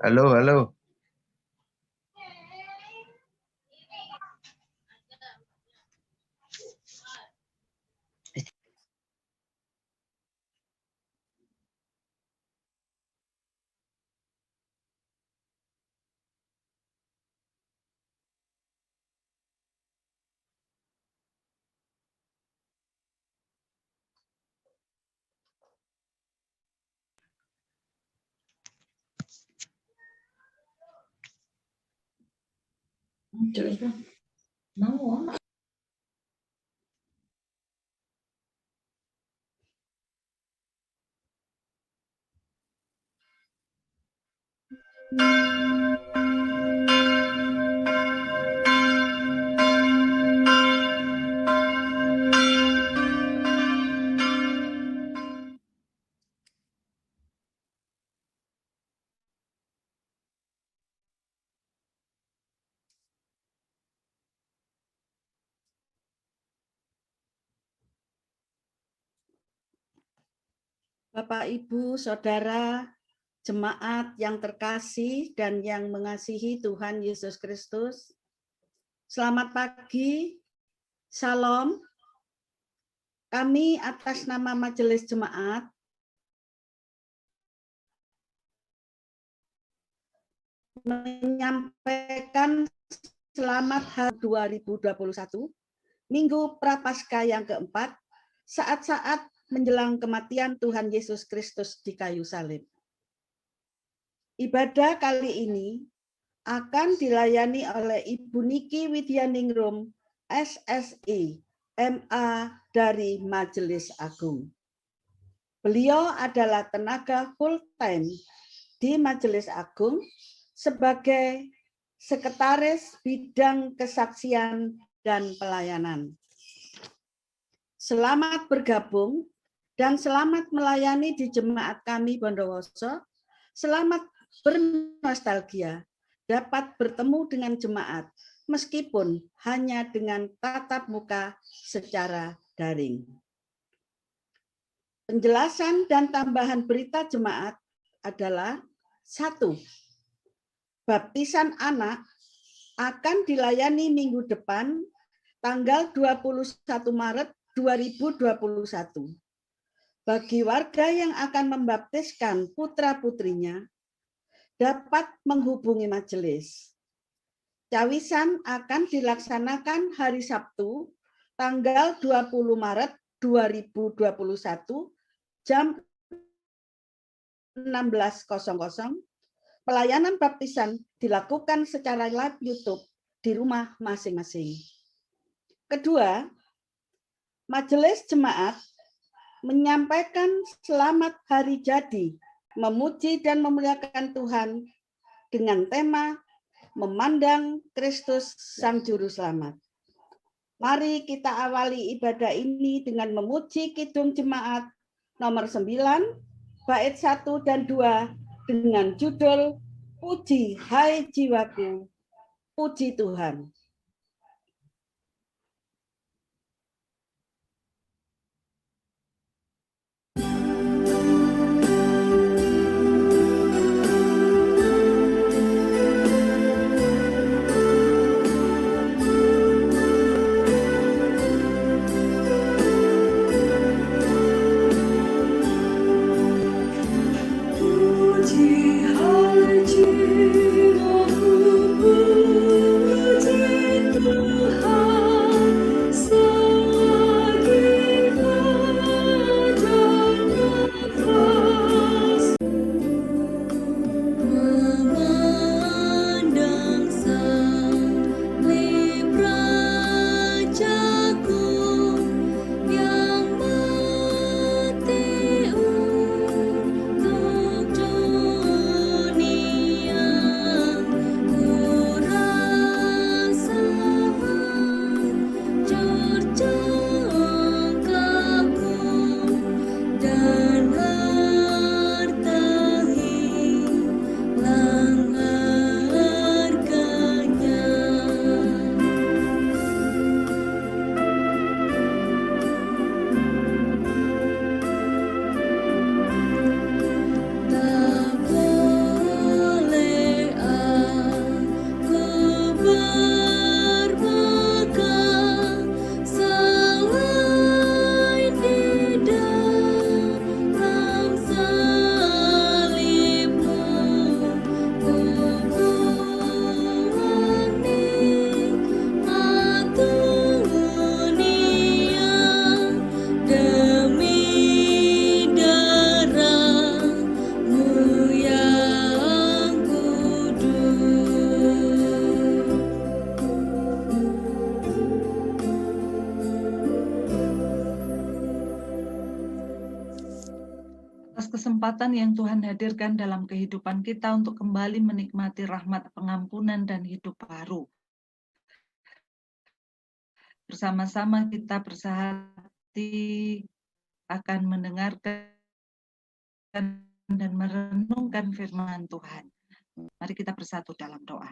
Halo, halo. Bapak, Ibu, Saudara, jemaat yang terkasih dan yang mengasihi Tuhan Yesus Kristus. Selamat pagi, Shalom. Kami atas nama Majelis Jemaat menyampaikan selamat hari 2021, Minggu Prapaskah yang keempat, saat-saat menjelang kematian Tuhan Yesus Kristus di kayu salib. Ibadah kali ini akan dilayani oleh Ibu Niki Widyaningrum, SSI, MA dari Majelis Agung. Beliau adalah tenaga full-time di Majelis Agung sebagai Sekretaris Bidang Kesaksian dan Pelayanan. Selamat bergabung dan selamat melayani di jemaat kami Bondowoso. Selamat bernostalgia dapat bertemu dengan jemaat meskipun hanya dengan tatap muka secara daring. Penjelasan dan tambahan berita jemaat adalah 1. Baptisan anak akan dilayani minggu depan tanggal 21 Maret 2021. Bagi warga yang akan membaptiskan putra-putrinya, dapat menghubungi majelis. Cawisan akan dilaksanakan hari Sabtu, tanggal 20 Maret 2021, jam 16.00. Pelayanan baptisan dilakukan secara live YouTube di rumah masing-masing. Kedua, Majelis Jemaat menyampaikan selamat hari jadi, memuji dan memuliakan Tuhan dengan tema memandang Kristus Sang Juru Selamat. Mari kita awali ibadah ini dengan memuji Kidung Jemaat nomor 9, bait 1 dan 2 dengan judul Puji Hai Jiwaku, Puji Tuhan. Puji Hai Jiwaku, puji atas kesempatan yang Tuhan hadirkan dalam kehidupan kita untuk kembali menikmati rahmat pengampunan dan hidup baru. Bersama-sama kita bersahati akan mendengarkan dan merenungkan firman Tuhan. Mari kita bersatu dalam doa.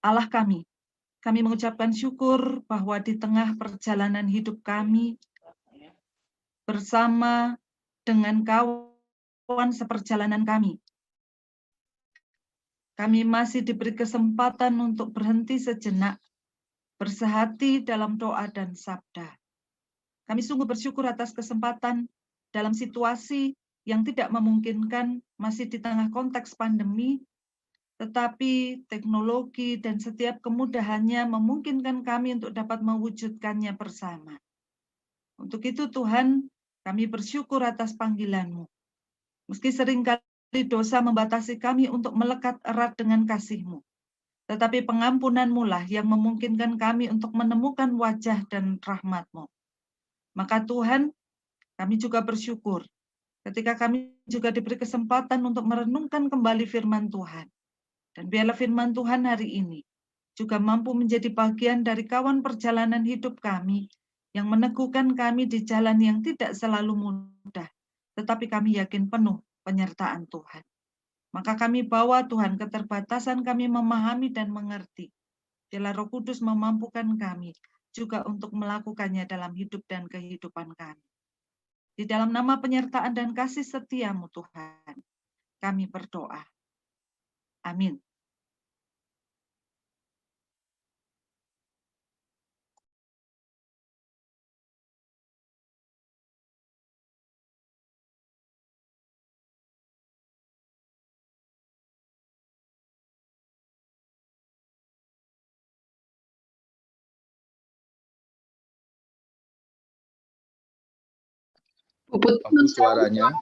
Allah kami mengucapkan syukur bahwa di tengah perjalanan hidup kami, bersama dengan kawan seperjalanan kami masih diberi kesempatan untuk berhenti sejenak, bersehati dalam doa dan sabda. Kami sungguh bersyukur atas kesempatan dalam situasi yang tidak memungkinkan, masih di tengah konteks pandemi, tetapi teknologi dan setiap kemudahannya memungkinkan kami untuk dapat mewujudkannya bersama. Untuk itu Tuhan, kami bersyukur atas panggilan-Mu. Meski seringkali dosa membatasi kami untuk melekat erat dengan kasih-Mu, tetapi pengampunan-Mu lah yang memungkinkan kami untuk menemukan wajah dan rahmat-Mu. Maka Tuhan, kami juga bersyukur ketika kami juga diberi kesempatan untuk merenungkan kembali firman Tuhan. Dan biarlah firman Tuhan hari ini juga mampu menjadi bagian dari kawan perjalanan hidup kami yang meneguhkan kami di jalan yang tidak selalu mudah, tetapi kami yakin penuh penyertaan Tuhan. Maka kami bawa Tuhan keterbatasan kami memahami dan mengerti. Biarlah Roh Kudus memampukan kami juga untuk melakukannya dalam hidup dan kehidupan kami. Di dalam nama penyertaan dan kasih setia-Mu Tuhan, kami berdoa. Amin. Lampu suaranya.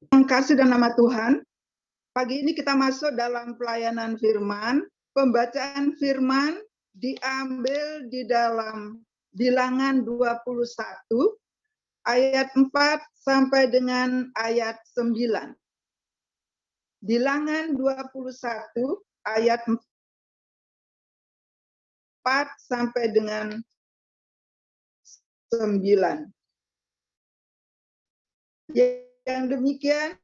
Terima kasih dan nama Tuhan. Pagi ini kita masuk dalam pelayanan firman. Pembacaan firman diambil di dalam Bilangan 21 ayat 4 sampai dengan ayat 9. Bilangan 21 ayat 4 sampai dengan 9. Yang demikian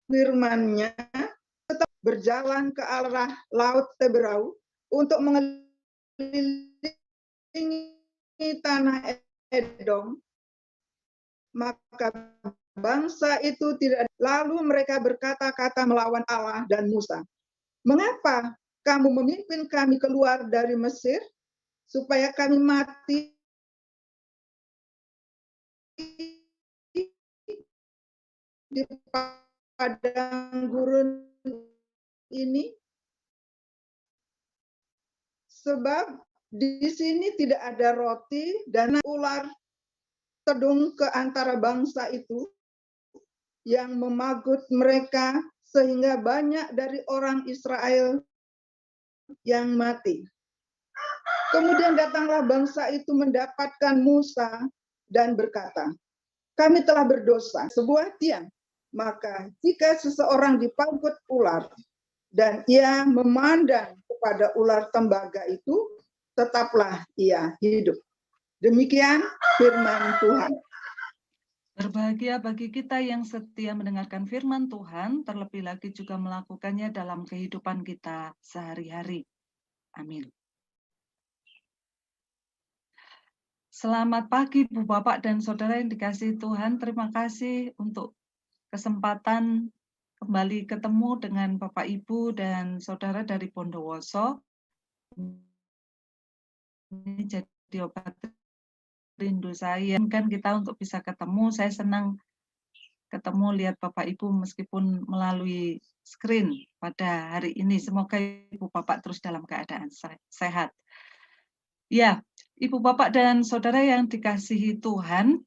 firman-Nya, tetap berjalan ke arah Laut Teberau untuk mengelilingi tanah Edom. Maka bangsa itu tidak, lalu mereka berkata-kata melawan Allah dan Musa. Mengapa kamu memimpin kami keluar dari Mesir, supaya kami mati di padang gurun ini? Sebab di sini tidak ada roti dan ular tedung ke antara bangsa itu yang memagut mereka, sehingga banyak dari orang Israel yang mati. Kemudian datanglah bangsa itu mendapatkan Musa dan berkata, kami telah berdosa sebuah tiang. Maka jika seseorang dipagut ular dan ia memandang kepada ular tembaga itu, tetaplah ia hidup. Demikian firman Tuhan. Berbahagia bagi kita yang setia mendengarkan firman Tuhan, terlebih lagi juga melakukannya dalam kehidupan kita sehari-hari. Amin. Selamat pagi Bu Bapak dan Saudara yang dikasihi Tuhan. Terima kasih untuk kesempatan kembali ketemu dengan Bapak Ibu dan Saudara dari Bondowoso. Ini jadi obat rindu saya, kan kita untuk bisa ketemu. Saya senang ketemu lihat Bapak Ibu meskipun melalui screen pada hari ini. Semoga Ibu Bapak terus dalam keadaan sehat. Ya, Ibu Bapak dan Saudara yang dikasihi Tuhan,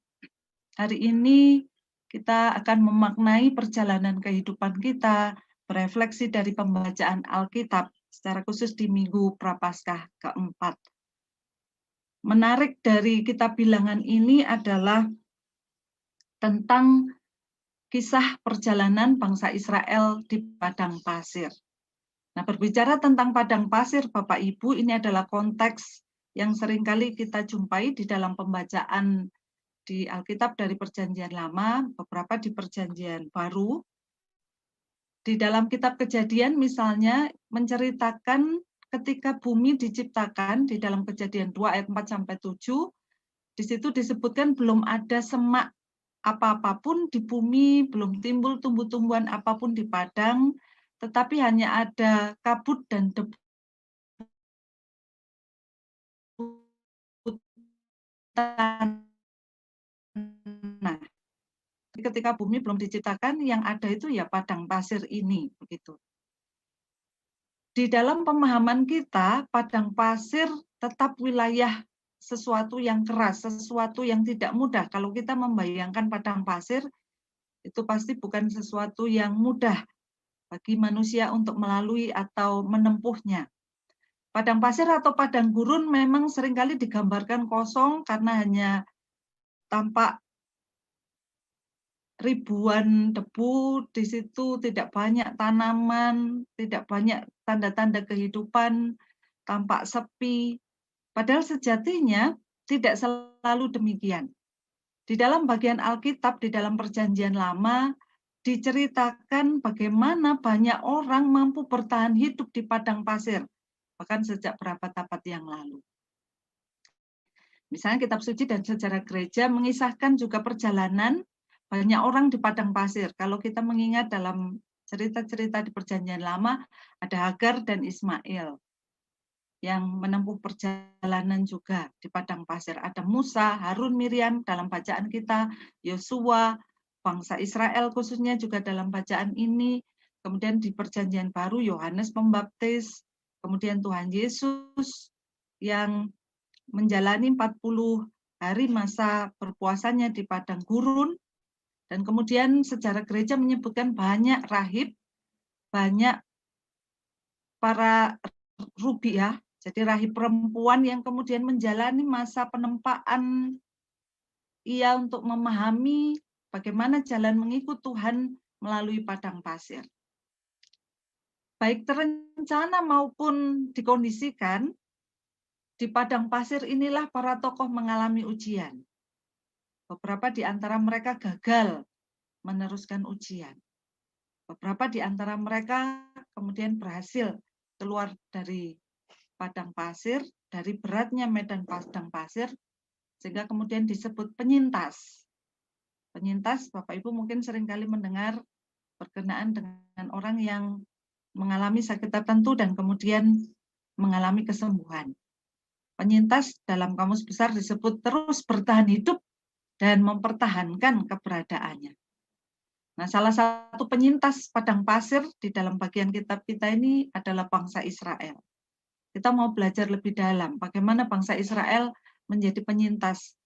hari ini kita akan memaknai perjalanan kehidupan kita berefleksi dari pembacaan Alkitab, secara khusus di Minggu Prapaskah keempat. Menarik dari kitab Bilangan ini adalah tentang kisah perjalanan bangsa Israel di padang pasir. Nah, berbicara tentang padang pasir, Bapak Ibu, ini adalah konteks yang seringkali kita jumpai di dalam pembacaan di Alkitab dari Perjanjian Lama, beberapa di Perjanjian Baru. Di dalam kitab Kejadian misalnya menceritakan ketika bumi diciptakan di dalam Kejadian 2 ayat 4 sampai 7, di situ disebutkan belum ada semak apa-apapun di bumi, belum timbul tumbuh-tumbuhan apapun di padang, tetapi hanya ada kabut dan debu. Nah, ketika bumi belum diciptakan, yang ada itu ya padang pasir ini, begitu. Di dalam pemahaman kita, padang pasir tetap wilayah sesuatu yang keras, sesuatu yang tidak mudah. Kalau kita membayangkan padang pasir, itu pasti bukan sesuatu yang mudah bagi manusia untuk melalui atau menempuhnya. Padang pasir atau padang gurun memang seringkali digambarkan kosong karena hanya tampak ribuan debu, di situ tidak banyak tanaman, tidak banyak tanda-tanda kehidupan, tampak sepi. Padahal sejatinya tidak selalu demikian. Di dalam bagian Alkitab, di dalam Perjanjian Lama, diceritakan bagaimana banyak orang mampu bertahan hidup di padang pasir, bahkan sejak berabad-abad yang lalu. Misalnya kitab suci dan sejarah gereja mengisahkan juga perjalanan banyak orang di padang pasir. Kalau kita mengingat dalam cerita-cerita di Perjanjian Lama, ada Hagar dan Ismail yang menempuh perjalanan juga di padang pasir. Ada Musa, Harun, Miriam dalam bacaan kita, Yosua, bangsa Israel khususnya juga dalam bacaan ini. Kemudian di Perjanjian Baru, Yohanes Pembaptis, kemudian Tuhan Yesus yang menjalani 40 hari masa berpuasanya di padang gurun. Dan kemudian sejarah gereja menyebutkan banyak rahib, banyak para rubiah, jadi rahib perempuan yang kemudian menjalani masa penempaan ia untuk memahami bagaimana jalan mengikut Tuhan melalui padang pasir. Baik terencana maupun dikondisikan, di padang pasir inilah para tokoh mengalami ujian. Beberapa di antara mereka gagal meneruskan ujian. Beberapa di antara mereka kemudian berhasil keluar dari padang pasir, dari beratnya medan padang pasir, sehingga kemudian disebut penyintas. Penyintas, Bapak Ibu mungkin seringkali mendengar berkenaan dengan orang yang mengalami sakit tertentu dan kemudian mengalami kesembuhan. Penyintas dalam kamus besar disebut terus bertahan hidup dan mempertahankan keberadaannya. Nah, salah satu penyintas padang pasir di dalam bagian kitab kita ini adalah bangsa Israel. Kita mau belajar lebih dalam bagaimana bangsa Israel menjadi penyintas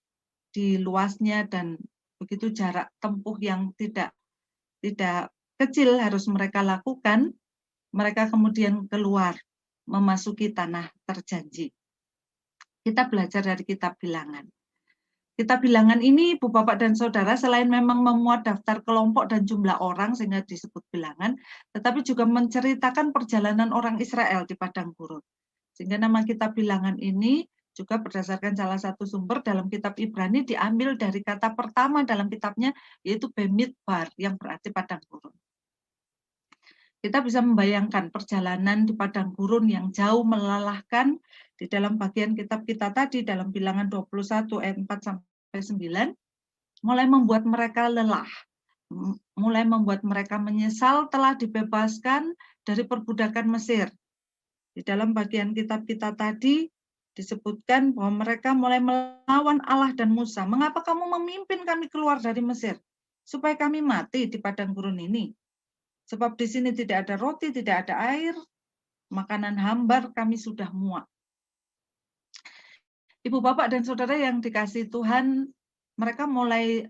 di luasnya dan begitu jarak tempuh yang tidak kecil harus mereka lakukan. Mereka kemudian keluar memasuki tanah terjanji. Kita belajar dari kitab Bilangan. Kitab Bilangan ini, Ibu, Bapak, dan Saudara, selain memang memuat daftar kelompok dan jumlah orang sehingga disebut bilangan, tetapi juga menceritakan perjalanan orang Israel di padang gurun. Sehingga nama kitab Bilangan ini juga berdasarkan salah satu sumber dalam kitab Ibrani diambil dari kata pertama dalam kitabnya, yaitu Bemidbar, yang berarti padang gurun. Kita bisa membayangkan perjalanan di padang gurun yang jauh melelahkan di dalam bagian kitab kita tadi dalam Bilangan 21 ayat 4 sampai 9 mulai membuat mereka lelah, mulai membuat mereka menyesal telah dibebaskan dari perbudakan Mesir. Di dalam bagian kitab kita tadi disebutkan bahwa mereka mulai melawan Allah dan Musa. Mengapa kamu memimpin kami keluar dari Mesir? Supaya kami mati di padang gurun ini. Sebab di sini tidak ada roti, tidak ada air, makanan hambar kami sudah muak. Ibu, Bapak, dan Saudara yang dikasihi Tuhan, mereka mulai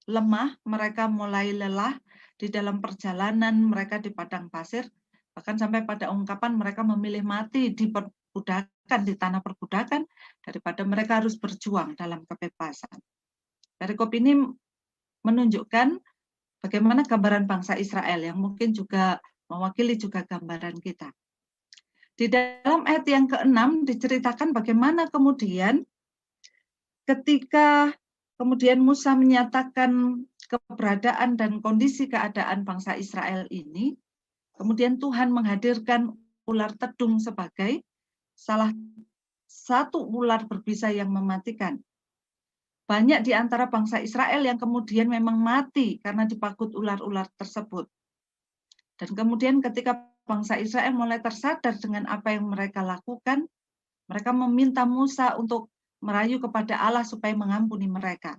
lemah, mereka mulai lelah, di dalam perjalanan mereka di padang pasir, bahkan sampai pada ungkapan mereka memilih mati di perbudakan, di tanah perbudakan, daripada mereka harus berjuang dalam kebebasan. Perikop ini menunjukkan bagaimana gambaran bangsa Israel yang mungkin juga mewakili juga gambaran kita. Di dalam ayat yang ke-6 diceritakan bagaimana kemudian ketika kemudian Musa menyatakan keberadaan dan kondisi keadaan bangsa Israel ini, kemudian Tuhan menghadirkan ular tedung sebagai salah satu ular berbisa yang mematikan. Banyak di antara bangsa Israel yang kemudian memang mati karena dipagut ular-ular tersebut. Dan kemudian ketika bangsa Israel mulai tersadar dengan apa yang mereka lakukan, mereka meminta Musa untuk merayu kepada Allah supaya mengampuni mereka.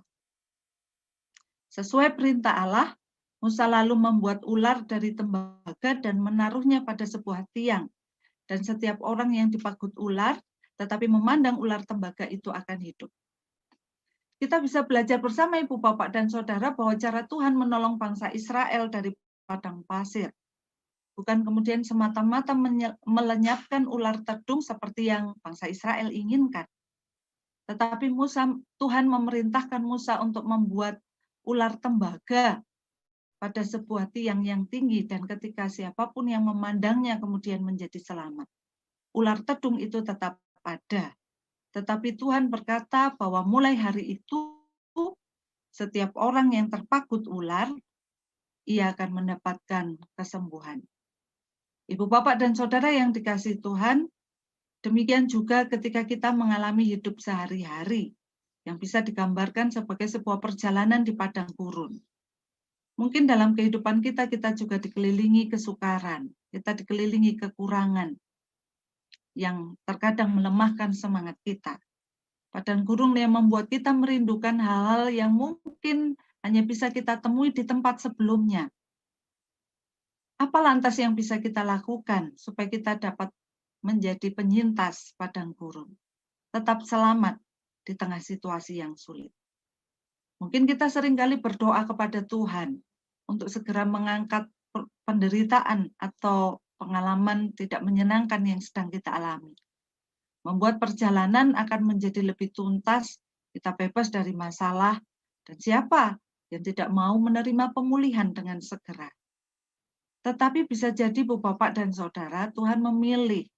Sesuai perintah Allah, Musa lalu membuat ular dari tembaga dan menaruhnya pada sebuah tiang. Dan setiap orang yang dipagut ular, tetapi memandang ular tembaga itu akan hidup. Kita bisa belajar bersama Ibu, Bapak, dan Saudara bahwa cara Tuhan menolong bangsa Israel dari padang pasir. Bukan kemudian semata-mata melenyapkan ular tedung seperti yang bangsa Israel inginkan. Tetapi Tuhan memerintahkan Musa untuk membuat ular tembaga pada sebuah tiang yang tinggi, dan ketika siapapun yang memandangnya kemudian menjadi selamat. Ular tedung itu tetap ada. Tetapi Tuhan berkata bahwa mulai hari itu, setiap orang yang terpagut ular, ia akan mendapatkan kesembuhan. Ibu, Bapak, dan Saudara yang dikasihi Tuhan, demikian juga ketika kita mengalami hidup sehari-hari, yang bisa digambarkan sebagai sebuah perjalanan di padang gurun. Mungkin dalam kehidupan kita juga dikelilingi kesukaran, kita dikelilingi kekurangan, yang terkadang melemahkan semangat kita. Padang gurun yang membuat kita merindukan hal-hal yang mungkin hanya bisa kita temui di tempat sebelumnya. Apa lantas yang bisa kita lakukan supaya kita dapat menjadi penyintas padang gurun, tetap selamat di tengah situasi yang sulit? Mungkin kita seringkali berdoa kepada Tuhan untuk segera mengangkat penderitaan atau pengalaman tidak menyenangkan yang sedang kita alami. Membuat perjalanan akan menjadi lebih tuntas, kita bebas dari masalah, dan siapa yang tidak mau menerima pemulihan dengan segera. Tetapi bisa jadi Bu, Bapak, dan Saudara, Tuhan memilih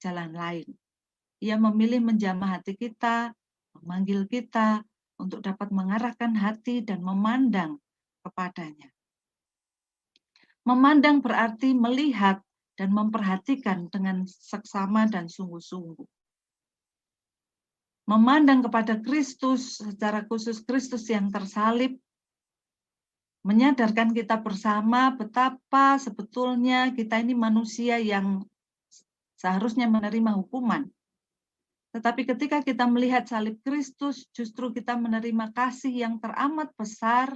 jalan lain. Ia memilih menjamah hati kita, memanggil kita untuk dapat mengarahkan hati dan memandang kepadanya. Memandang berarti melihat dan memperhatikan dengan seksama dan sungguh-sungguh. Memandang kepada Kristus, secara khusus Kristus yang tersalib, menyadarkan kita bersama betapa sebetulnya kita ini manusia yang seharusnya menerima hukuman. Tetapi ketika kita melihat salib Kristus, justru kita menerima kasih yang teramat besar,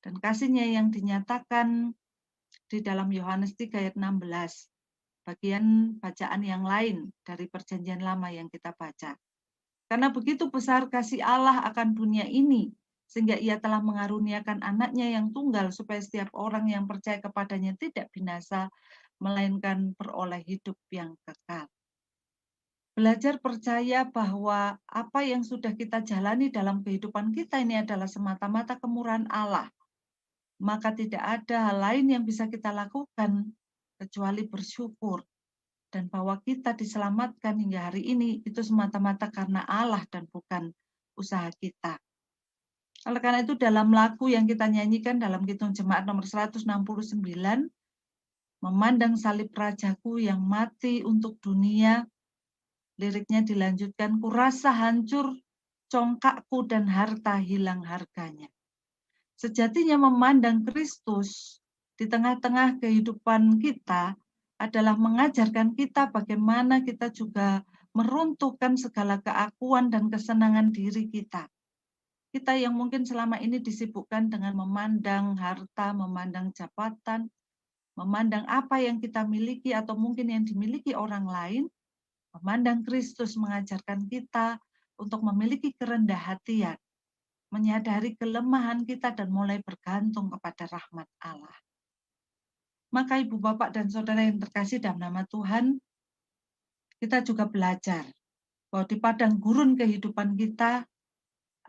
dan kasihnya yang dinyatakan di dalam Yohanes 3 ayat 16, bagian bacaan yang lain dari perjanjian lama yang kita baca. Karena begitu besar kasih Allah akan dunia ini, sehingga ia telah mengaruniakan anaknya yang tunggal supaya setiap orang yang percaya kepadanya tidak binasa, melainkan beroleh hidup yang kekal. Belajar percaya bahwa apa yang sudah kita jalani dalam kehidupan kita ini adalah semata-mata kemurahan Allah. Maka tidak ada hal lain yang bisa kita lakukan kecuali bersyukur. Dan bahwa kita diselamatkan hingga hari ini itu semata-mata karena Allah dan bukan usaha kita. Oleh karena itu dalam lagu yang kita nyanyikan dalam Kidung Jemaat nomor 169, memandang salib Rajaku yang mati untuk dunia, liriknya dilanjutkan, kurasa hancur congkakku dan harta hilang harganya. Sejatinya memandang Kristus di tengah-tengah kehidupan kita adalah mengajarkan kita bagaimana kita juga meruntuhkan segala keakuan dan kesenangan diri kita. Kita yang mungkin selama ini disibukkan dengan memandang harta, memandang jabatan, memandang apa yang kita miliki atau mungkin yang dimiliki orang lain, memandang Kristus mengajarkan kita untuk memiliki kerendahan hatian, menyadari kelemahan kita dan mulai bergantung kepada rahmat Allah. Maka Ibu, Bapak, dan Saudara yang terkasih dalam nama Tuhan, kita juga belajar bahwa di padang gurun kehidupan kita,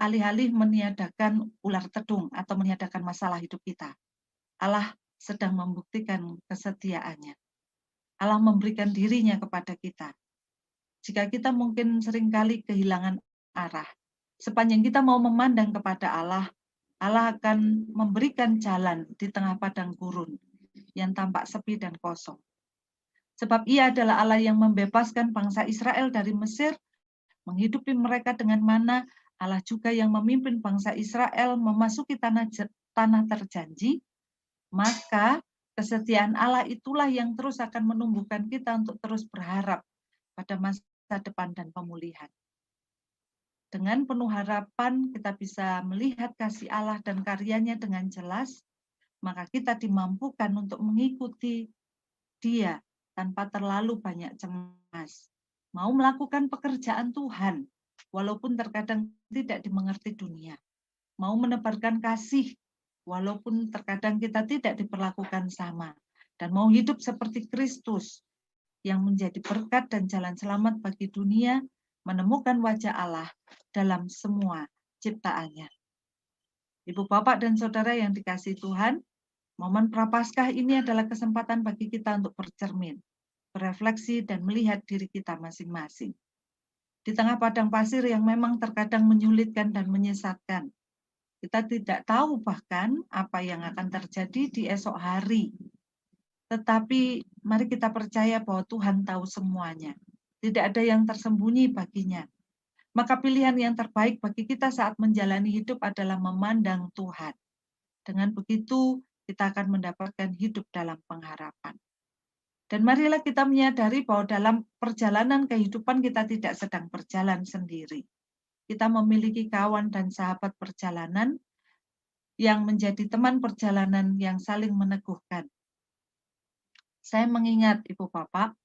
alih-alih meniadakan ular tedung atau meniadakan masalah hidup kita, Allah sedang membuktikan kesetiaannya. Allah memberikan dirinya kepada kita. Jika kita mungkin seringkali kehilangan arah, sepanjang kita mau memandang kepada Allah, Allah akan memberikan jalan di tengah padang gurun yang tampak sepi dan kosong. Sebab Ia adalah Allah yang membebaskan bangsa Israel dari Mesir, menghidupi mereka dengan mana. Allah juga yang memimpin bangsa Israel memasuki tanah terjanji. Maka kesetiaan Allah itulah yang terus akan menumbuhkan kita untuk terus berharap pada masa depan dan pemulihan. Dengan penuh harapan kita bisa melihat kasih Allah dan karyanya dengan jelas, maka kita dimampukan untuk mengikuti Dia tanpa terlalu banyak cemas. Mau melakukan pekerjaan Tuhan, walaupun terkadang tidak dimengerti dunia. Mau menebarkan kasih, walaupun terkadang kita tidak diperlakukan sama. Dan mau hidup seperti Kristus, yang menjadi berkat dan jalan selamat bagi dunia, menemukan wajah Allah dalam semua ciptaannya. Ibu, Bapak, dan Saudara yang dikasihi Tuhan, momen Prapaskah ini adalah kesempatan bagi kita untuk bercermin, berefleksi, dan melihat diri kita masing-masing. Di tengah padang pasir yang memang terkadang menyulitkan dan menyesatkan, kita tidak tahu bahkan apa yang akan terjadi di esok hari. Tetapi mari kita percaya bahwa Tuhan tahu semuanya. Tidak ada yang tersembunyi baginya. Maka pilihan yang terbaik bagi kita saat menjalani hidup adalah memandang Tuhan. Dengan begitu, kita akan mendapatkan hidup dalam pengharapan. Dan marilah kita menyadari bahwa dalam perjalanan kehidupan kita tidak sedang berjalan sendiri. Kita memiliki kawan dan sahabat perjalanan yang menjadi teman perjalanan yang saling meneguhkan. Saya mengingat Ibu Bapak,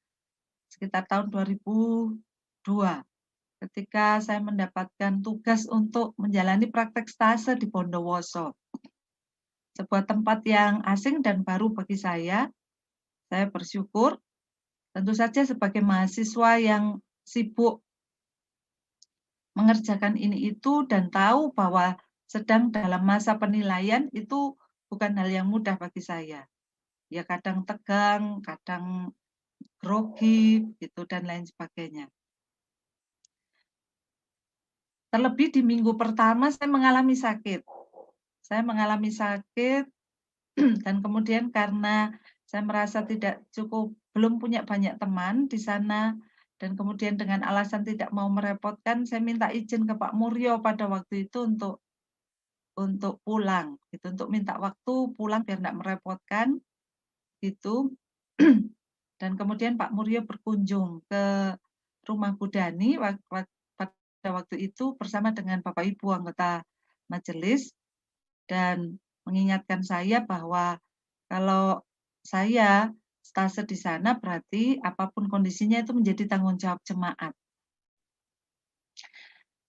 sekitar tahun 2002, ketika saya mendapatkan tugas untuk menjalani praktek stase di Bondowoso. Sebuah tempat yang asing dan baru bagi saya bersyukur, tentu saja sebagai mahasiswa yang sibuk mengerjakan ini itu dan tahu bahwa sedang dalam masa penilaian itu bukan hal yang mudah bagi saya. Ya kadang tegang, kadang grogi, gitu dan lain sebagainya. Terlebih di minggu pertama saya mengalami sakit. Saya mengalami sakit dan kemudian karena saya merasa tidak cukup, belum punya banyak teman di sana, dan kemudian dengan alasan tidak mau merepotkan, saya minta izin ke Pak Muryo pada waktu itu untuk pulang, gitu, untuk minta waktu pulang biar tidak merepotkan, gitu. Dan kemudian Pak Muryo berkunjung ke rumah Bu Dani pada waktu itu bersama dengan Bapak Ibu anggota majelis dan mengingatkan saya bahwa kalau saya stase di sana berarti apapun kondisinya itu menjadi tanggung jawab jemaat.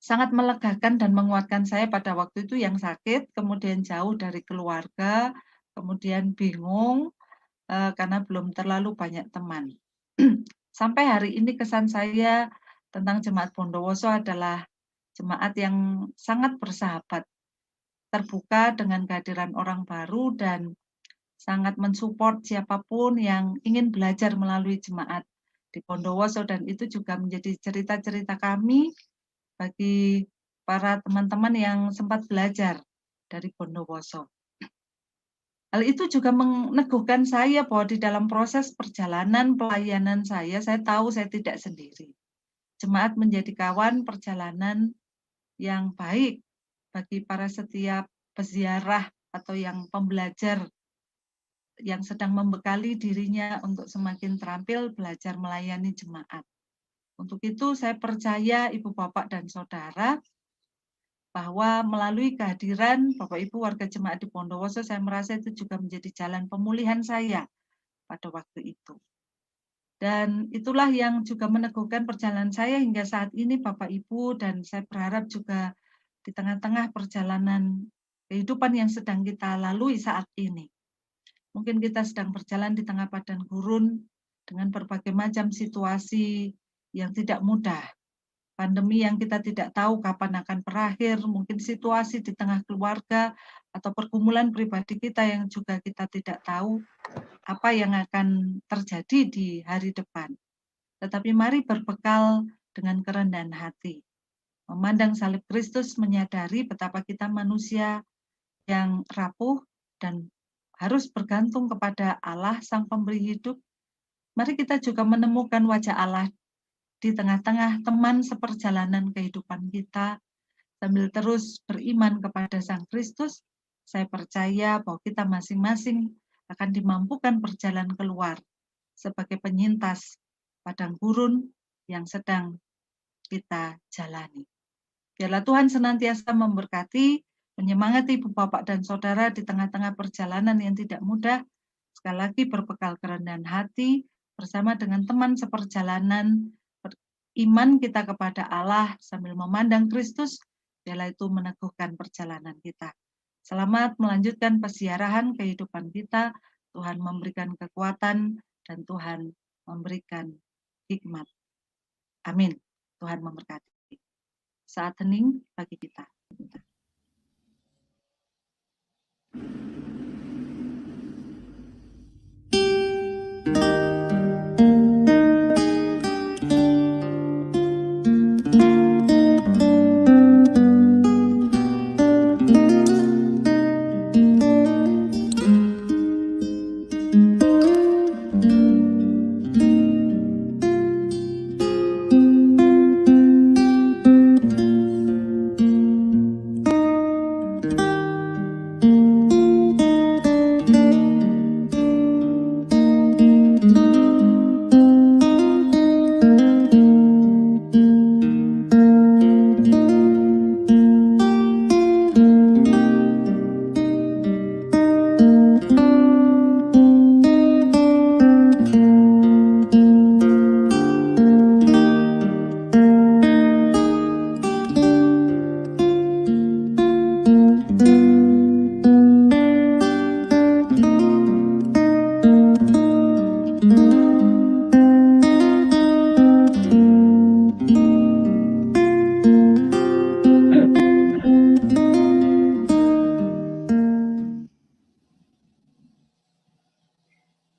Sangat melegakan dan menguatkan saya pada waktu itu yang sakit, kemudian jauh dari keluarga, kemudian bingung karena belum terlalu banyak teman. Sampai hari ini kesan saya tentang Jemaat Bondowoso adalah jemaat yang sangat bersahabat, terbuka dengan kehadiran orang baru dan sangat mensupport siapapun yang ingin belajar melalui jemaat di Bondowoso, dan itu juga menjadi cerita-cerita kami bagi para teman-teman yang sempat belajar dari Bondowoso. Hal itu juga meneguhkan saya bahwa di dalam proses perjalanan pelayanan saya tahu saya tidak sendiri. Jemaat menjadi kawan perjalanan yang baik bagi para setiap peziarah atau yang pembelajar yang sedang membekali dirinya untuk semakin terampil belajar melayani jemaat. Untuk itu saya percaya Ibu, Bapak, dan Saudara bahwa melalui kehadiran Bapak Ibu warga jemaat di Bondowoso, saya merasa itu juga menjadi jalan pemulihan saya pada waktu itu. Dan itulah yang juga meneguhkan perjalanan saya hingga saat ini Bapak Ibu, dan saya berharap juga di tengah-tengah perjalanan kehidupan yang sedang kita lalui saat ini. Mungkin kita sedang berjalan di tengah padang gurun dengan berbagai macam situasi yang tidak mudah. Pandemi yang kita tidak tahu kapan akan berakhir, mungkin situasi di tengah keluarga atau pergumulan pribadi kita yang juga kita tidak tahu apa yang akan terjadi di hari depan. Tetapi mari berbekal dengan kerendahan hati. Memandang salib Kristus, menyadari betapa kita manusia yang rapuh dan harus bergantung kepada Allah, Sang Pemberi hidup. Mari kita juga menemukan wajah Allah di tengah-tengah teman seperjalanan kehidupan kita, sambil terus beriman kepada Sang Kristus. Saya percaya bahwa kita masing-masing akan dimampukan berjalan keluar sebagai penyintas padang gurun yang sedang kita jalani. Biarlah Tuhan senantiasa memberkati, menyemangati Ibu Bapak dan Saudara di tengah-tengah perjalanan yang tidak mudah. Sekali lagi berbekal kerendahan hati, bersama dengan teman seperjalanan, iman kita kepada Allah sambil memandang Kristus, biarlah itu meneguhkan perjalanan kita. Selamat melanjutkan pesiarahan kehidupan kita. Tuhan memberikan kekuatan dan Tuhan memberikan hikmat. Amin. Tuhan memberkati. Saat hening bagi kita.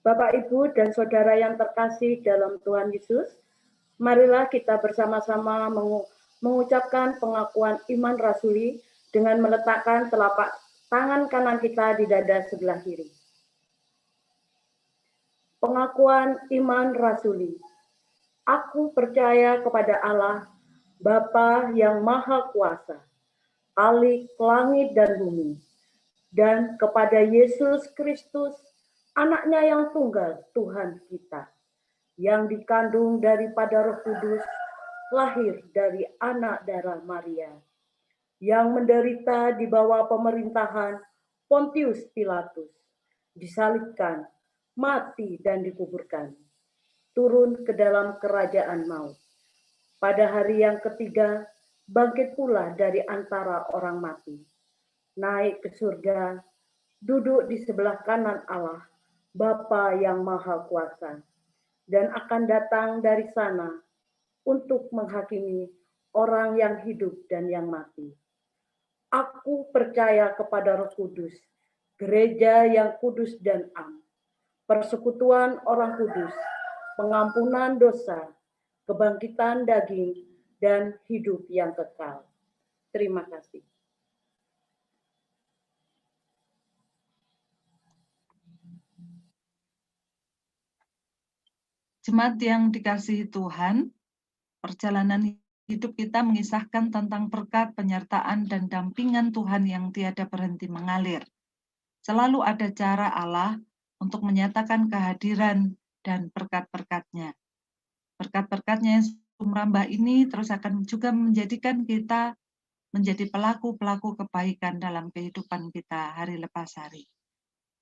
Bapak, Ibu, dan Saudara yang terkasih dalam Tuhan Yesus, marilah kita bersama-sama mengucapkan pengakuan iman rasuli dengan meletakkan telapak tangan kanan kita di dada sebelah kiri. Pengakuan iman rasuli. Aku percaya kepada Allah, Bapa yang Maha Kuasa, Khalik langit dan bumi, dan kepada Yesus Kristus, Anak-Nya yang tunggal, Tuhan kita, yang dikandung daripada Roh Kudus, lahir dari anak darah Maria, yang menderita di bawah pemerintahan Pontius Pilatus, disalibkan, mati dan dikuburkan, turun ke dalam kerajaan maut. Pada hari yang ketiga, bangkit pula dari antara orang mati, naik ke surga, duduk di sebelah kanan Allah, Bapa yang Maha Kuasa, dan akan datang dari sana untuk menghakimi orang yang hidup dan yang mati. Aku percaya kepada Roh Kudus, gereja yang kudus dan am, persekutuan orang kudus, pengampunan dosa, kebangkitan daging, dan hidup yang kekal. Terima kasih. Jemaat yang dikasihi Tuhan, perjalanan hidup kita mengisahkan tentang berkat, penyertaan, dan dampingan Tuhan yang tiada berhenti mengalir. Selalu ada cara Allah untuk menyatakan kehadiran dan berkat-berkat-Nya. Berkat-berkat-Nya yang merambah ini terus akan juga menjadikan kita menjadi pelaku-pelaku kebaikan dalam kehidupan kita hari lepas hari.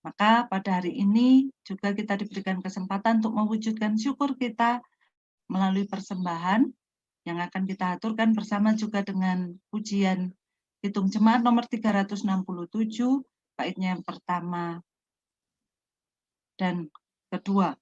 Maka pada hari ini juga kita diberikan kesempatan untuk mewujudkan syukur kita melalui persembahan yang akan kita aturkan bersama juga dengan pujian Hitung Jemaat nomor 367, baitnya yang pertama dan kedua.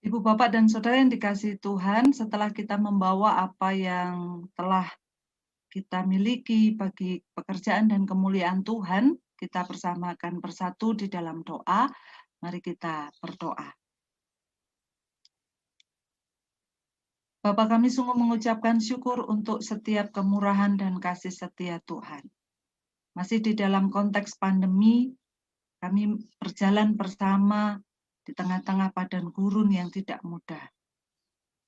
Ibu, Bapak, dan Saudara yang dikasihi Tuhan, setelah kita membawa apa yang telah kita miliki bagi pekerjaan dan kemuliaan Tuhan, kita bersamakan bersatu di dalam doa. Mari kita berdoa. Bapa, kami sungguh mengucapkan syukur untuk setiap kemurahan dan kasih setia Tuhan. Masih di dalam konteks pandemi, kami berjalan bersama di tengah-tengah padang gurun yang tidak mudah.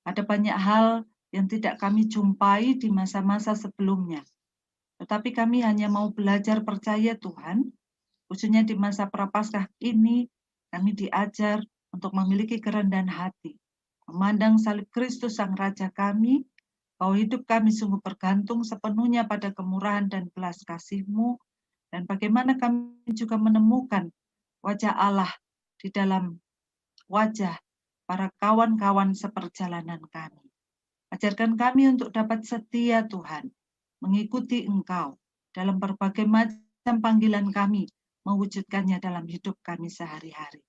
Ada banyak hal yang tidak kami jumpai di masa-masa sebelumnya. Tetapi kami hanya mau belajar percaya Tuhan, khususnya di masa Prapaskah ini, kami diajar untuk memiliki kerendahan hati, memandang salib Kristus Sang Raja kami, bahwa hidup kami sungguh bergantung sepenuhnya pada kemurahan dan belas kasih-Mu, dan bagaimana kami juga menemukan wajah Allah di dalam wajah para kawan-kawan seperjalanan kami. Ajarkan kami untuk dapat setia Tuhan, mengikuti Engkau dalam berbagai macam panggilan kami, mewujudkannya dalam hidup kami sehari-hari.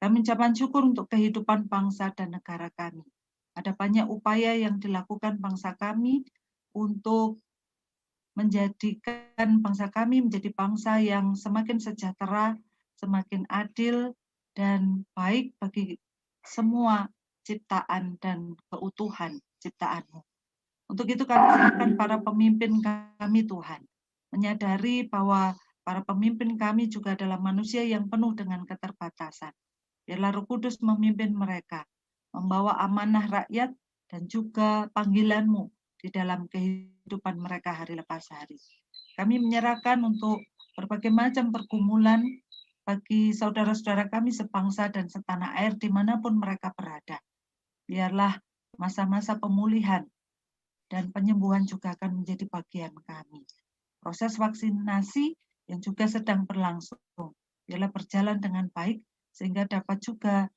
Kami ucapkan syukur untuk kehidupan bangsa dan negara kami. Ada banyak upaya yang dilakukan bangsa kami untuk menjadikan bangsa kami menjadi bangsa yang semakin sejahtera, semakin adil, dan baik bagi semua ciptaan dan keutuhan ciptaan-Mu. Untuk itu kami serahkan para pemimpin kami, Tuhan, menyadari bahwa para pemimpin kami juga adalah manusia yang penuh dengan keterbatasan. Biarlah Roh Kudus memimpin mereka, membawa amanah rakyat dan juga panggilan-Mu di dalam kehidupan mereka hari lepas hari. Kami menyerahkan untuk berbagai macam pergumulan bagi saudara-saudara kami sebangsa dan setanah air dimanapun mereka berada. Biarlah masa-masa pemulihan dan penyembuhan juga akan menjadi bagian kami. Proses vaksinasi yang juga sedang berlangsung, biarlah berjalan dengan baik, sehingga dapat juga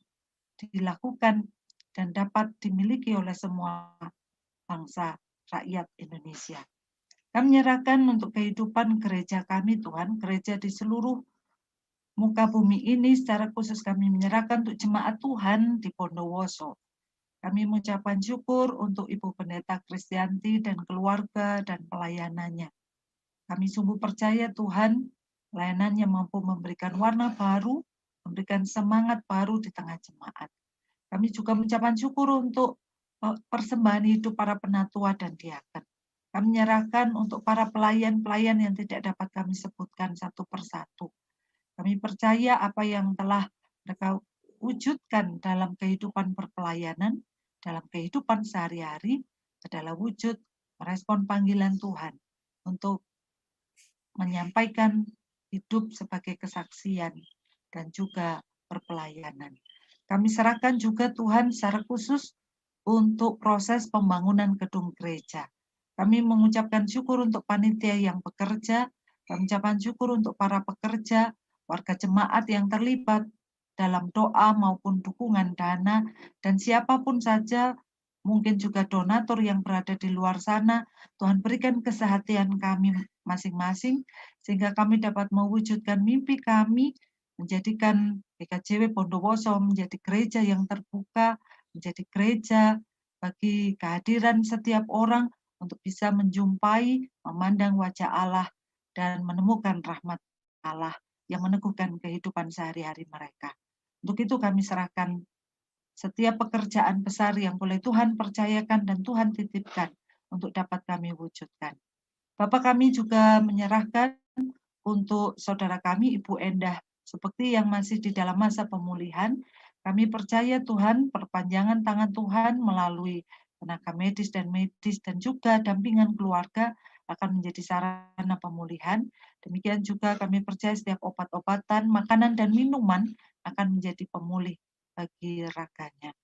dilakukan dan dapat dimiliki oleh semua bangsa rakyat Indonesia. Kami menyerahkan untuk kehidupan gereja kami, Tuhan, gereja di seluruh muka bumi ini, secara khusus kami menyerahkan untuk jemaat Tuhan di Bondowoso. Kami mengucapkan syukur untuk Ibu Pendeta Kristianti dan keluarga dan pelayanannya. Kami sungguh percaya Tuhan, pelayanannya mampu memberikan warna baru, memberikan semangat baru di tengah jemaat. Kami juga mengucapkan syukur untuk persembahan hidup para penatua dan diaken. Kami menyerahkan untuk para pelayan-pelayan yang tidak dapat kami sebutkan satu persatu. Kami percaya apa yang telah mereka wujudkan dalam kehidupan perpelayanan, dalam kehidupan sehari-hari adalah wujud merespon panggilan Tuhan untuk menyampaikan hidup sebagai kesaksian dan juga perpelayanan. Kami serahkan juga Tuhan secara khusus untuk proses pembangunan gedung gereja. Kami mengucapkan syukur untuk panitia yang bekerja, kami mengucapkan syukur untuk para pekerja, warga jemaat yang terlibat, dalam doa maupun dukungan dana, dan siapapun saja, mungkin juga donatur yang berada di luar sana, Tuhan berikan kesehatian kami masing-masing, sehingga kami dapat mewujudkan mimpi kami, menjadikan GKJW Bondowoso menjadi gereja yang terbuka, menjadi gereja bagi kehadiran setiap orang untuk bisa menjumpai, memandang wajah Allah, dan menemukan rahmat Allah yang meneguhkan kehidupan sehari-hari mereka. Untuk itu kami serahkan setiap pekerjaan besar yang boleh Tuhan percayakan dan Tuhan titipkan untuk dapat kami wujudkan. Bapak, kami juga menyerahkan untuk saudara kami, Ibu Endah Supekti yang masih di dalam masa pemulihan. Kami percaya Tuhan, perpanjangan tangan Tuhan melalui tenaga medis dan juga dampingan keluarga akan menjadi sarana pemulihan. Demikian juga kami percaya setiap obat-obatan, makanan, dan minuman akan menjadi pemulih bagi raganya.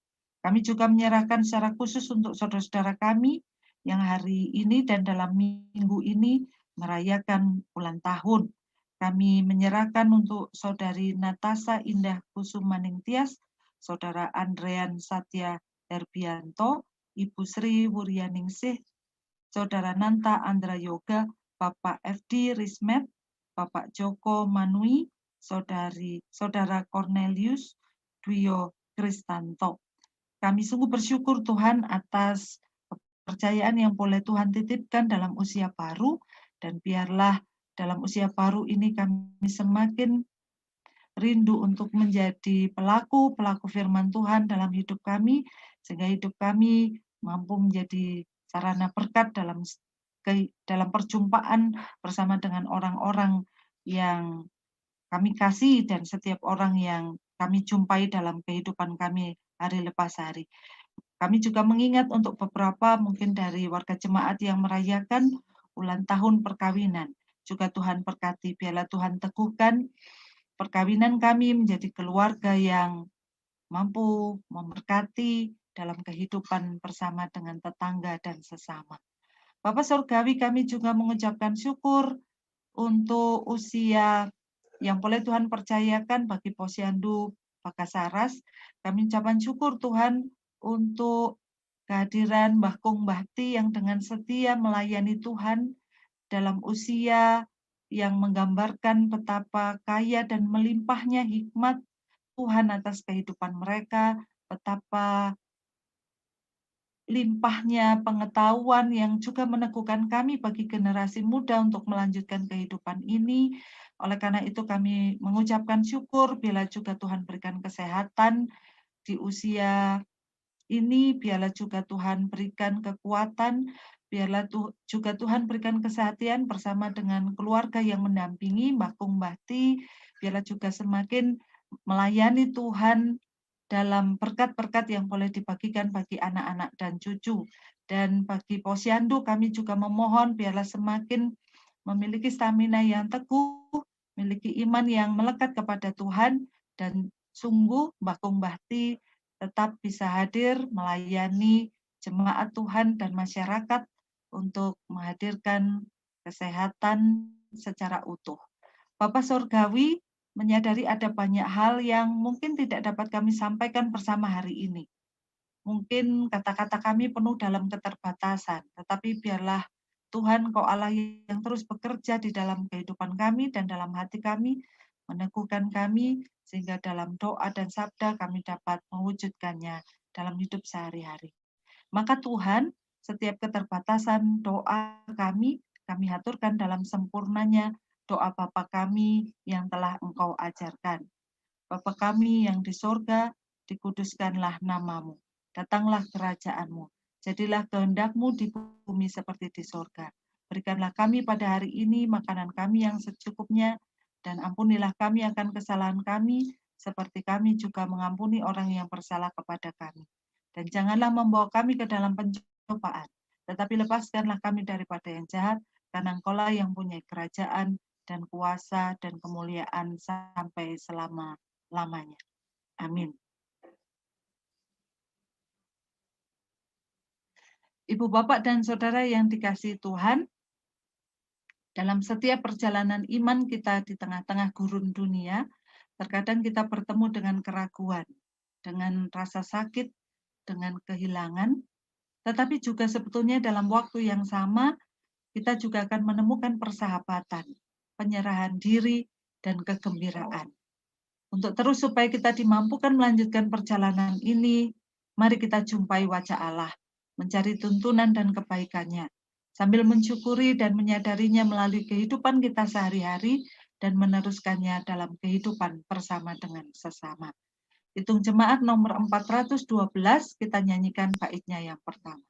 Kami juga menyerahkan secara khusus untuk saudara-saudara kami yang hari ini dan dalam minggu ini merayakan ulang tahun. Kami menyerahkan untuk saudari Natasha Indah Kusumaning Tias, saudara Andrean Satya Herbianto, Ibu Sri Wuryaningsih, saudara Nanta Andra Yoga, Bapak FD Rismet, Bapak Joko Manui, saudara Cornelius Dwio Kristanto. Kami sungguh bersyukur Tuhan atas kepercayaan yang boleh Tuhan titipkan dalam usia baru, dan biarlah dalam usia baru ini kami semakin rindu untuk menjadi pelaku firman Tuhan dalam hidup kami, sehingga hidup kami mampu menjadi sarana berkat dalam perjumpaan bersama dengan orang-orang yang kami kasih dan setiap orang yang kami jumpai dalam kehidupan kami hari lepas hari. Kami juga mengingat untuk beberapa mungkin dari warga jemaat yang merayakan ulang tahun perkawinan. Juga Tuhan berkati, biarlah Tuhan teguhkan perkawinan kami menjadi keluarga yang mampu memberkati dalam kehidupan bersama dengan tetangga dan sesama. Bapak Surgawi, kami juga mengucapkan syukur untuk usia yang boleh Tuhan percayakan bagi Posyandu Bakasaras. Kami ucapkan syukur Tuhan untuk kehadiran Mbah Kung Mbahti yang dengan setia melayani Tuhan dalam usia yang menggambarkan betapa kaya dan melimpahnya hikmat Tuhan atas kehidupan mereka, betapa limpahnya pengetahuan yang juga meneguhkan kami bagi generasi muda untuk melanjutkan kehidupan ini. Oleh karena itu kami mengucapkan syukur bila juga Tuhan berikan kesehatan di usia ini, biarlah juga Tuhan berikan kekuatan, biarlah juga Tuhan berikan kesehatan bersama dengan keluarga yang mendampingi Mbah Kung Mbahti, biarlah juga semakin melayani Tuhan dalam berkat-berkat yang boleh dibagikan bagi anak-anak dan cucu. Dan bagi Posyandu kami juga memohon biarlah semakin memiliki stamina yang teguh, memiliki iman yang melekat kepada Tuhan, dan sungguh Mbah Kung Mbahti tetap bisa hadir melayani jemaat Tuhan dan masyarakat untuk menghadirkan kesehatan secara utuh. Bapak Surgawi menyadari ada banyak hal yang mungkin tidak dapat kami sampaikan bersama hari ini. Mungkin kata-kata kami penuh dalam keterbatasan, tetapi biarlah Tuhan Engkau Allah yang terus bekerja di dalam kehidupan kami dan dalam hati kami, meneguhkan kami, sehingga dalam doa dan sabda kami dapat mewujudkannya dalam hidup sehari-hari. Maka Tuhan, setiap keterbatasan doa kami haturkan dalam sempurnanya doa Bapa kami yang telah Engkau ajarkan. Bapa kami yang di sorga, dikuduskanlah namamu. Datanglah kerajaan-Mu. Jadilah kehendak-Mu di bumi seperti di sorga. Berikanlah kami pada hari ini makanan kami yang secukupnya, dan ampunilah kami akan kesalahan kami, seperti kami juga mengampuni orang yang bersalah kepada kami. Dan janganlah membawa kami ke dalam pencobaan, tetapi lepaskanlah kami daripada yang jahat, karena Engkau-lah yang punya kerajaan dan kuasa dan kemuliaan sampai selama-lamanya. Amin. Ibu, Bapak, dan Saudara yang dikasihi Tuhan, dalam setiap perjalanan iman kita di tengah-tengah gurun dunia, Terkadang kita bertemu dengan keraguan, dengan rasa sakit, dengan kehilangan, tetapi juga sebetulnya dalam waktu yang sama kita juga akan menemukan persahabatan, penyerahan diri, dan kegembiraan. Untuk terus supaya kita dimampukan melanjutkan perjalanan ini, mari kita jumpai wajah Allah, mencari tuntunan dan kebaikannya, sambil mensyukuri dan menyadarinya melalui kehidupan kita sehari-hari dan meneruskannya dalam kehidupan bersama dengan sesama. Hitung jemaat nomor 412, kita nyanyikan baitnya yang pertama.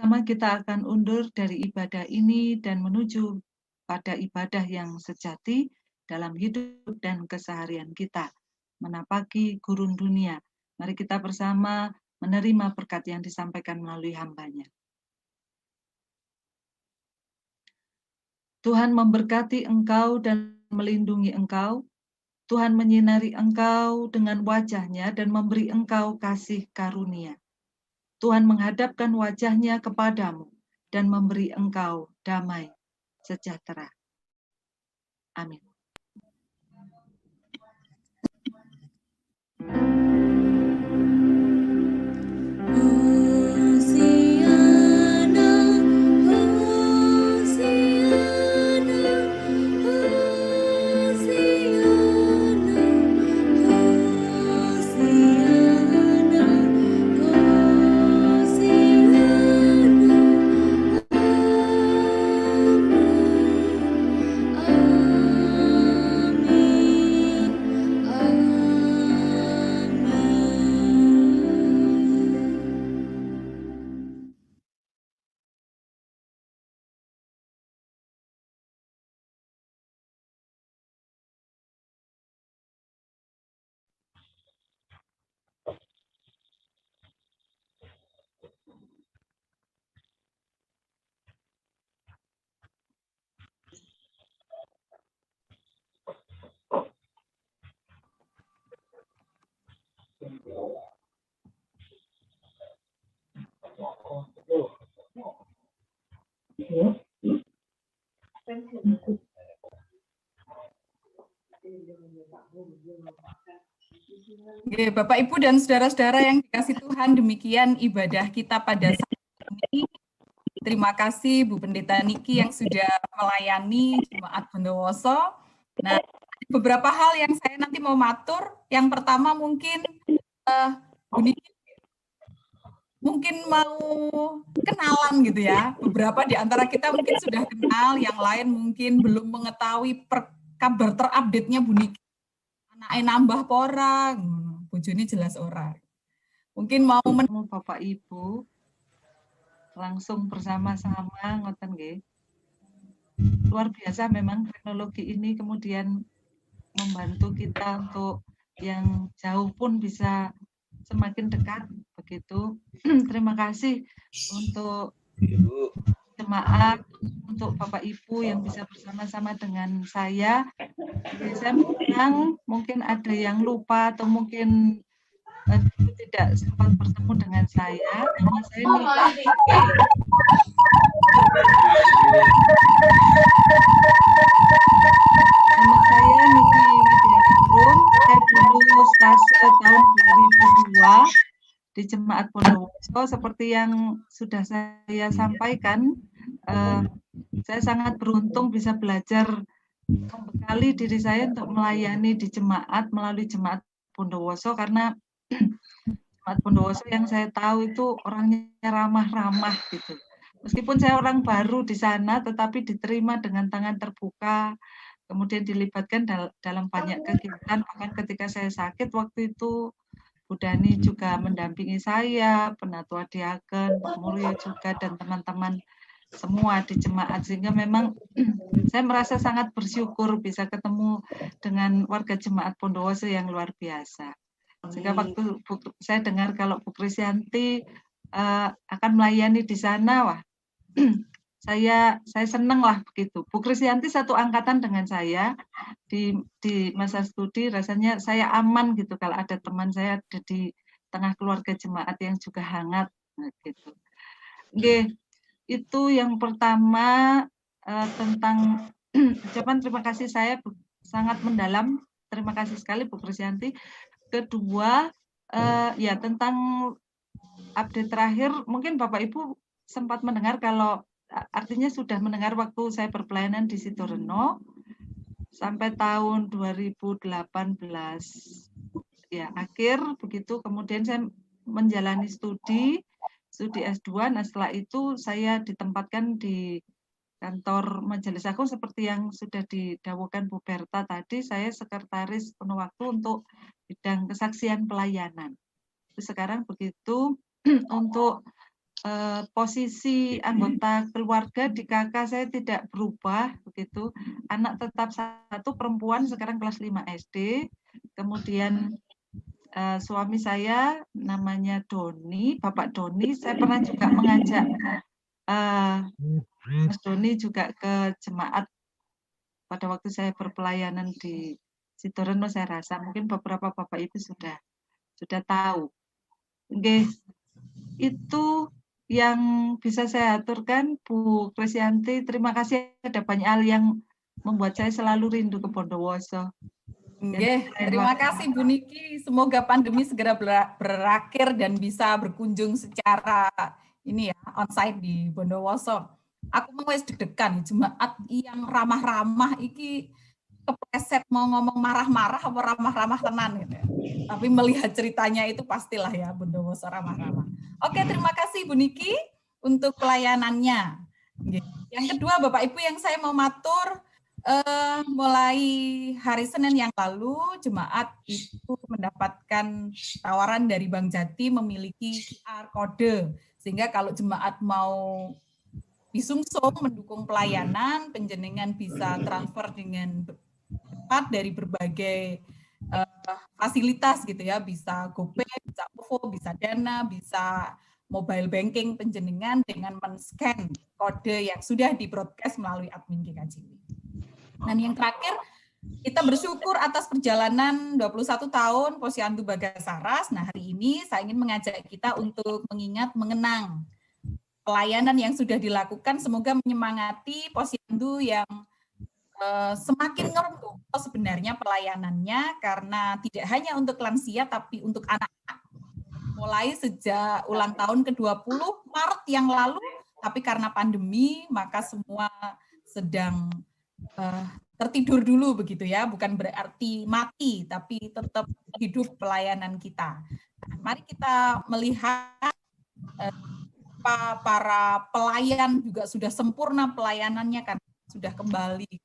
Bersama kita akan undur dari ibadah ini dan menuju pada ibadah yang sejati dalam hidup dan keseharian kita, menapaki gurun dunia. Mari kita bersama menerima berkat yang disampaikan melalui hamba-Nya. Tuhan memberkati engkau dan melindungi engkau. Tuhan menyinari engkau dengan wajah-Nya dan memberi engkau kasih karunia. Tuhan menghadapkan wajah-Nya kepadamu dan memberi engkau damai sejahtera. Amin. Bapak, Ibu, dan saudara-saudara yang dikasih Tuhan, demikian ibadah kita pada saat ini. Terima kasih Bu Pendeta Niki yang sudah melayani Jemaat Bondowoso. Nah, beberapa hal yang saya nanti mau matur. Yang pertama mungkin Bu Niki mungkin mau kenalan gitu ya. Beberapa di antara kita mungkin sudah kenal, yang lain mungkin belum mengetahui kabar terupdate-nya Bu Niki. Anaknya nambah pora, bojone jelas ora. Mungkin mau Bapak Ibu langsung bersama-sama ngoten nggih. Luar biasa memang teknologi ini kemudian membantu kita untuk yang jauh pun bisa semakin dekat begitu. Terima kasih untuk jemaat, untuk Bapak Ibu yang bisa bersama-sama dengan saya. Saya mungkin ada yang lupa atau mungkin tidak sempat bertemu dengan saya. Nama saya Niki. Nama saya Niki Widianingrum. Saya lulus stase tahun 2002 di Jemaat Jemaat Bondowoso, seperti yang sudah saya sampaikan, saya sangat beruntung bisa belajar membekali diri saya untuk melayani di jemaat melalui Jemaat Bondowoso, karena Jemaat Bondowoso yang saya tahu itu orangnya ramah-ramah gitu. Meskipun saya orang baru di sana, tetapi diterima dengan tangan terbuka, kemudian dilibatkan dalam banyak kegiatan. Bahkan ketika saya sakit waktu itu, Bu Dani juga mendampingi saya, Penatua Diaken, Pak Mulyo juga, dan teman-teman semua di jemaat. Sehingga memang saya merasa sangat bersyukur bisa ketemu dengan warga Jemaat Bondowoso yang luar biasa. Sehingga waktu saya dengar kalau Bu Krisyanti akan melayani di sana, wah, saya senang lah begitu. Bu Krisyanti satu angkatan dengan saya di masa studi, rasanya saya aman gitu kalau ada teman saya ada di tengah keluarga jemaat yang juga hangat, nah, gitu. Oke, itu yang pertama tentang ucapan terima kasih saya sangat mendalam. Terima kasih sekali Bu Krisyanti. Kedua, ya tentang update terakhir, mungkin Bapak Ibu sempat mendengar kalau artinya sudah mendengar waktu saya berpelayanan di Sitoreno sampai tahun 2018 ya akhir begitu, kemudian saya menjalani studi S2. Nah, setelah itu saya ditempatkan di kantor Majelis Agung seperti yang sudah didawuhkan Bu Berta tadi. Saya sekretaris penuh waktu untuk bidang kesaksian pelayanan. Sekarang begitu. Untuk posisi anggota keluarga di KK saya tidak berubah begitu. Anak tetap satu, perempuan, sekarang kelas 5 SD. Kemudian suami saya namanya Doni, Bapak Doni. Saya pernah juga mengajak Mas Doni juga ke jemaat pada waktu saya berpelayanan di Sitoreno. Saya rasa mungkin beberapa Bapak Ibu sudah tahu. Oke. Itu yang bisa saya aturkan, Bu Krisyanti. Terima kasih, ada banyak hal yang membuat saya selalu rindu ke Bondowoso. Terima kasih Bu Niki. Semoga pandemi segera berakhir dan bisa berkunjung secara ini ya onsite di Bondowoso. Aku mau deg-degan jemaat yang ramah-ramah iki kepleset mau ngomong marah-marah apa ramah-ramah tenan gitu ya. Tapi melihat ceritanya itu pastilah ya Bondowoso ramah-ramah. Oke, terima kasih Bu Niki untuk pelayanannya. Yang kedua Bapak Ibu yang saya mau matur, mulai hari Senin yang lalu jemaat itu mendapatkan tawaran dari Bank Jati memiliki QR code. Sehingga kalau jemaat mau disungsung mendukung pelayanan, penjenengan bisa transfer dengan cepat dari berbagai fasilitas gitu ya, bisa GoPay, bisa OVO, bisa Dana, bisa mobile banking penjenengan dengan men-scan kode yang sudah di-broadcast melalui admin GKJW. Dan yang terakhir, kita bersyukur atas perjalanan 21 tahun Posyandu Bagasaras. Nah, hari ini saya ingin mengajak kita untuk mengenang pelayanan yang sudah dilakukan. Semoga menyemangati Posyandu yang semakin ngerti sebenarnya pelayanannya, karena tidak hanya untuk lansia tapi untuk anak-anak. Mulai sejak ulang tahun ke-20 Maret yang lalu, tapi karena pandemi maka semua sedang tertidur dulu begitu ya, bukan berarti mati tapi tetap hidup pelayanan kita. Nah, mari kita melihat para pelayan juga sudah sempurna pelayanannya karena sudah kembali.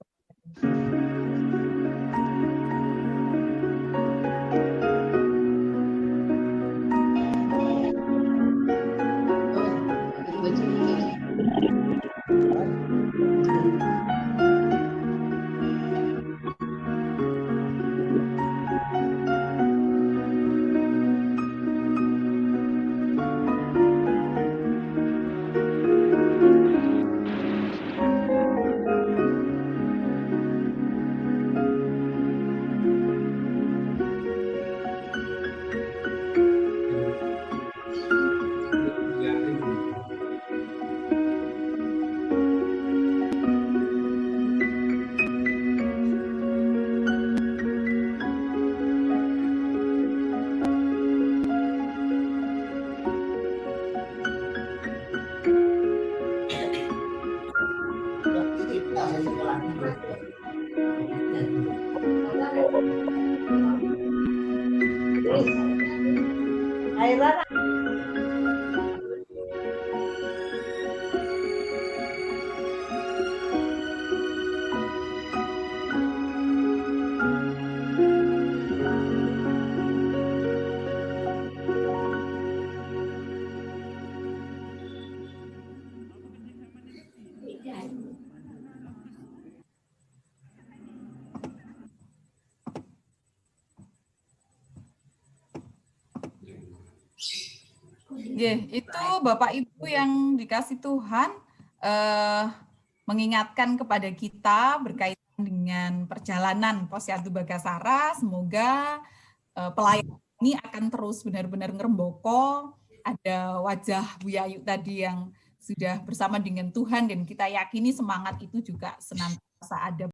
Itu Bapak Ibu yang dikasih Tuhan, mengingatkan kepada kita berkaitan dengan perjalanan Posyandu Bagasara. Semoga pelayanan ini akan terus benar-benar ngeremboko. Ada wajah Bu Yayu tadi yang sudah bersama dengan Tuhan, dan kita yakini semangat itu juga senantiasa ada